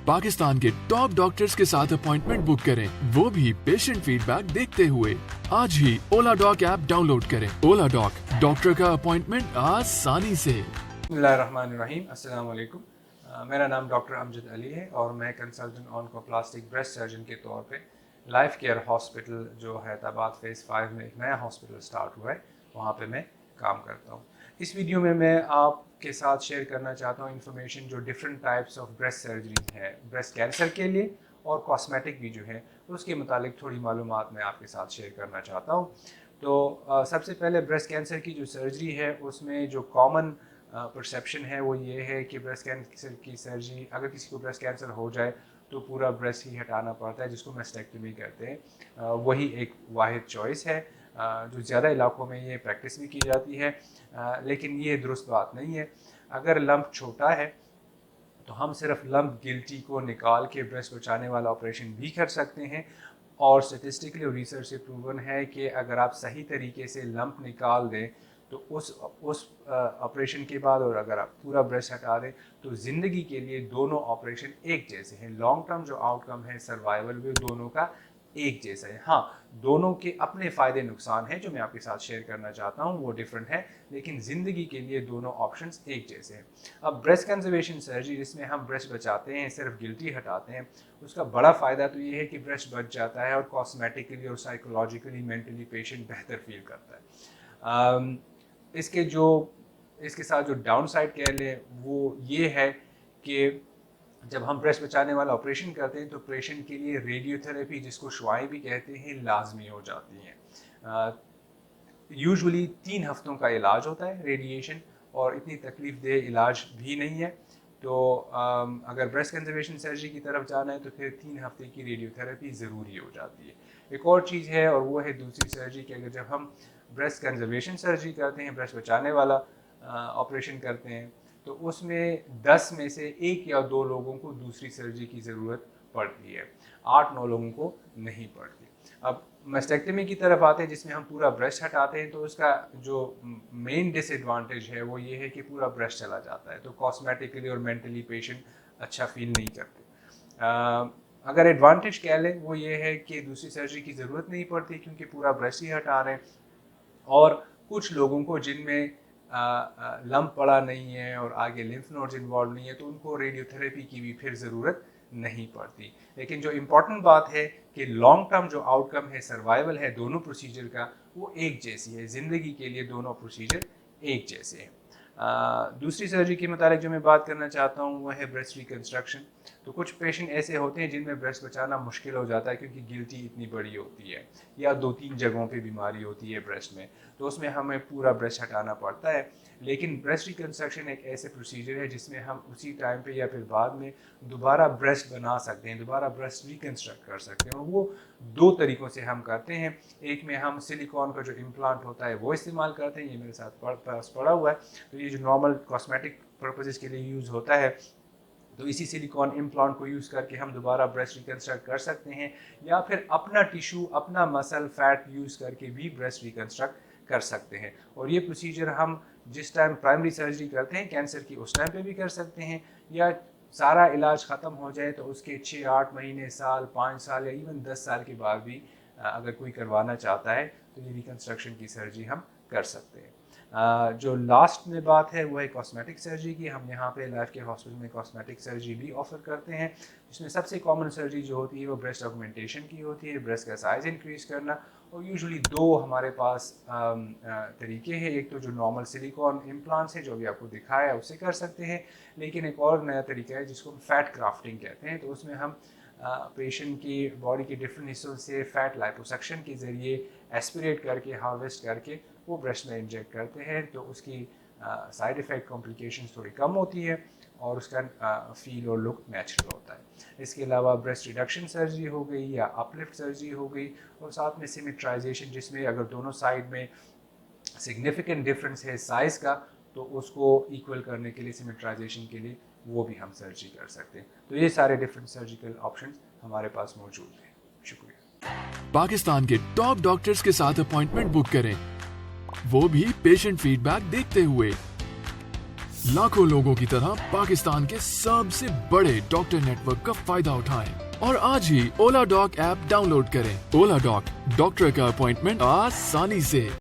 पाकिस्तान के top doctors के साथ अपॉइंटमेंट बुक करें, वो भी पेशेंट फीडबैक देखते हुए। आज ही ओला डॉक ऐप डाउनलोड करें। ओला डॉक, डॉक्टर का अपॉइंटमेंट आसानी से। बिस्मिल्लाहिर्रहमानिर्रहीम, अस्सलाम वालेकुम। मेरा नाम डॉक्टर अमजद अली है और मैं कंसल्टेंट ऑन्कोप्लास्टिक ब्रेस्ट सर्जन के तौर पे लाइफ केयर हॉस्पिटल जो हैदराबाद फेज़ 5 में एक नया हॉस्पिटल स्टार्ट हुआ है, वहाँ पे मैं काम करता हूँ। इस वीडियो में मैं आपके साथ शेयर करना चाहता हूँ इन्फॉर्मेशन जो different types of breast surgery है, ब्रेस्ट कैंसर के लिए और कॉस्मेटिक भी जो है उसके मुतालिक थोड़ी मालूमात मैं आपके साथ शेयर करना चाहता हूँ। तो सबसे पहले ब्रेस्ट कैंसर की जो सर्जरी है उसमें जो कॉमन परसेप्शन है वो ये है कि ब्रेस्ट कैंसर की सर्जरी, अगर किसी को ब्रेस्ट कैंसर हो जाए तो पूरा ब्रेस्ट ही हटाना पड़ता है, जिसको मैस्टेक्टमी कहते हैं। वही एक वाहिद चॉइस है जो ज़्यादा इलाकों में ये प्रैक्टिस भी की जाती है, लेकिन ये दुरुस्त बात नहीं है। अगर लंप छोटा है तो हम सिर्फ लंप गिल्टी को निकाल के ब्रेस्ट बचाने वाला ऑपरेशन भी कर सकते हैं। और स्टेटिस्टिकली और रिसर्च से प्रूवन है कि अगर आप सही तरीके से लंप निकाल दें तो उस ऑपरेशन के बाद और अगर आप पूरा ब्रेस्ट हटा दें तो ज़िंदगी के लिए दोनों ऑपरेशन एक जैसे हैं। लॉन्ग टर्म जो आउटकम है सर्वाइवल भी दोनों का एक जैसा है। हाँ, दोनों के अपने फ़ायदे नुकसान हैं जो मैं आपके साथ शेयर करना चाहता हूँ, वो डिफरेंट है, लेकिन ज़िंदगी के लिए दोनों ऑप्शंस एक जैसे हैं। अब ब्रेस्ट कंजर्वेशन सर्जरी जिसमें हम ब्रेस्ट बचाते हैं, सिर्फ गिल्टी हटाते हैं, उसका बड़ा फ़ायदा तो ये है कि ब्रेस्ट बच जाता है और कॉस्मेटिकली और साइकोलॉजिकली मेंटली पेशेंट बेहतर फील करता है। इसके साथ जो डाउन साइड कह लें वो ये है कि जब हम ब्रेस्ट बचाने वाला ऑपरेशन करते हैं तो पेशेंट के लिए रेडियोथेरेपी, जिसको शुआएं भी कहते हैं, लाजमी हो जाती हैं। यूजुअली 3 हफ्तों का इलाज होता है रेडिएशन, और इतनी तकलीफ देह इलाज भी नहीं है। तो अगर ब्रेस्ट कंजर्वेशन सर्जरी की तरफ जाना है तो फिर 3 हफ्ते की रेडियोथेरेपी ज़रूरी हो जाती है। एक और चीज़ है और वो है दूसरी सर्जरी कि अगर जब हम ब्रेस्ट कंजर्वेशन सर्जरी करते हैं, ब्रेस्ट बचाने वाला ऑपरेशन करते हैं, तो उसमें 10 में से 1 या 2 लोगों को दूसरी सर्जरी की ज़रूरत पड़ती है, 8-9 लोगों को नहीं पड़ती। अब मैस्टेक्टमी की तरफ आते हैं जिसमें हम पूरा ब्रेस्ट हटाते हैं, तो उसका जो मेन डिसएडवांटेज है वो ये है कि पूरा ब्रेस्ट चला जाता है, तो कॉस्मेटिकली और मेंटली पेशेंट अच्छा फील नहीं करते। अगर एडवांटेज कह लें वो ये है कि दूसरी सर्जरी की ज़रूरत नहीं पड़ती क्योंकि पूरा ब्रेस्ट ही हटा रहे हैं। और कुछ लोगों को जिनमें लंप पड़ा नहीं है और आगे लिम्फ नोड्स इन्वॉल्व नहीं है तो उनको रेडियोथेरेपी की भी फिर ज़रूरत नहीं पड़ती। लेकिन जो इम्पॉर्टेंट बात है कि लॉन्ग टर्म जो आउटकम है, सर्वाइवल है दोनों प्रोसीजर का, वो एक जैसी है। ज़िंदगी के लिए दोनों प्रोसीजर एक जैसे हैं। दूसरी सर्जरी के मुताबिक जो मैं बात करना चाहता हूँ वो है ब्रेस्ट रिकन्स्ट्रक्शन। तो कुछ पेशेंट ऐसे होते हैं जिनमें ब्रेस्ट बचाना मुश्किल हो जाता है क्योंकि गिल्टी इतनी बड़ी होती है या 2-3 जगहों पे बीमारी होती है ब्रेस्ट में, तो उसमें हमें पूरा ब्रेस्ट हटाना पड़ता है। लेकिन ब्रेस्ट रिकन्स्ट्रक्शन एक ऐसे प्रोसीजर है जिसमें हम उसी टाइम पे या फिर बाद में दोबारा ब्रेस्ट बना सकते हैं, दोबारा ब्रेस्ट रिकन्स्ट्रक्ट कर सकते हैं। और वो 2 तरीक़ों से हम करते हैं। एक में हम सिलिकॉन का जो इम्प्लांट होता है वो इस्तेमाल करते हैं, ये मेरे साथ पास पड़ा हुआ है, तो ये जो नॉर्मल कॉस्मेटिक पर्पसेस के लिए यूज़ होता है, तो इसी सिलिकॉन इम्प्लांट को यूज़ करके हम दोबारा ब्रेस्ट रिकन्स्ट्रक्ट कर सकते हैं, या फिर अपना टिश्यू, अपना मसल फैट यूज़ करके भी ब्रेस्ट रिकन्स्ट्रक्ट कर सकते हैं। और ये प्रोसीजर हम जिस टाइम प्राइमरी सर्जरी करते हैं कैंसर की, उस टाइम पे भी कर सकते हैं, या सारा इलाज ख़त्म हो जाए तो उसके 6-8 महीने, साल, 5 साल या इवन 10 साल के बाद भी अगर कोई करवाना चाहता है तो ये रिकन्स्ट्रक्शन की सर्जरी हम कर सकते हैं। जो लास्ट में बात है वो है कॉस्मेटिक सर्जरी की। हम यहाँ पे लाइफ केयर हॉस्पिटल में कॉस्मेटिक सर्जरी भी ऑफर करते हैं, जिसमें सबसे कॉमन सर्जरी जो होती है वो ब्रेस्ट ऑगमेंटेशन की होती है, ब्रेस्ट का साइज़ इंक्रीज़ करना। और यूजुअली 2 हमारे पास तरीके हैं। एक तो जो नॉर्मल सिलिकॉन इम्प्लांट्स है जो भी आपको दिखाया है उससे कर सकते हैं, लेकिन एक और नया तरीका है जिसको हम फैट क्राफ्टिंग कहते हैं। तो उसमें हम पेशेंट की बॉडी के डिफरेंट हिस्सों से फ़ैट लाइपोसक्शन के ज़रिए एस्पिरेट करके, हार्वेस्ट करके वो ब्रेस्ट में इंजेक्ट करते हैं, तो उसकी साइड इफ़ेक्ट कॉम्प्लिकेशंस थोड़ी कम होती है और उसका फील और लुक नेचुरल होता है। इसके अलावा ब्रेस्ट रिडक्शन सर्जरी हो गई या अपलिफ्ट सर्जरी हो गई, और साथ में सिमेट्राइजेशन, जिसमें अगर दोनों साइड में सिग्निफिकेंट डिफरेंस है साइज़ का तो उसको इक्वल करने के लिए, सिमेट्राइजेशन के लिए वो भी हम सर्जरी कर सकते हैं। तो ये सारे डिफरेंट सर्जिकल ऑप्शंस हमारे पास मौजूद हैं। शुक्रिया। पाकिस्तान के टॉप डॉक्टर्स के साथ अपॉइंटमेंट बुक करें, वो भी पेशेंट फीडबैक देखते हुए। लाखों लोगों की तरह पाकिस्तान के सबसे बड़े डॉक्टर नेटवर्क का फायदा उठाएं और आज ही ओला डॉक ऐप डाउनलोड करें। ओला डॉक, डॉक्टर का अपॉइंटमेंट आसानी से।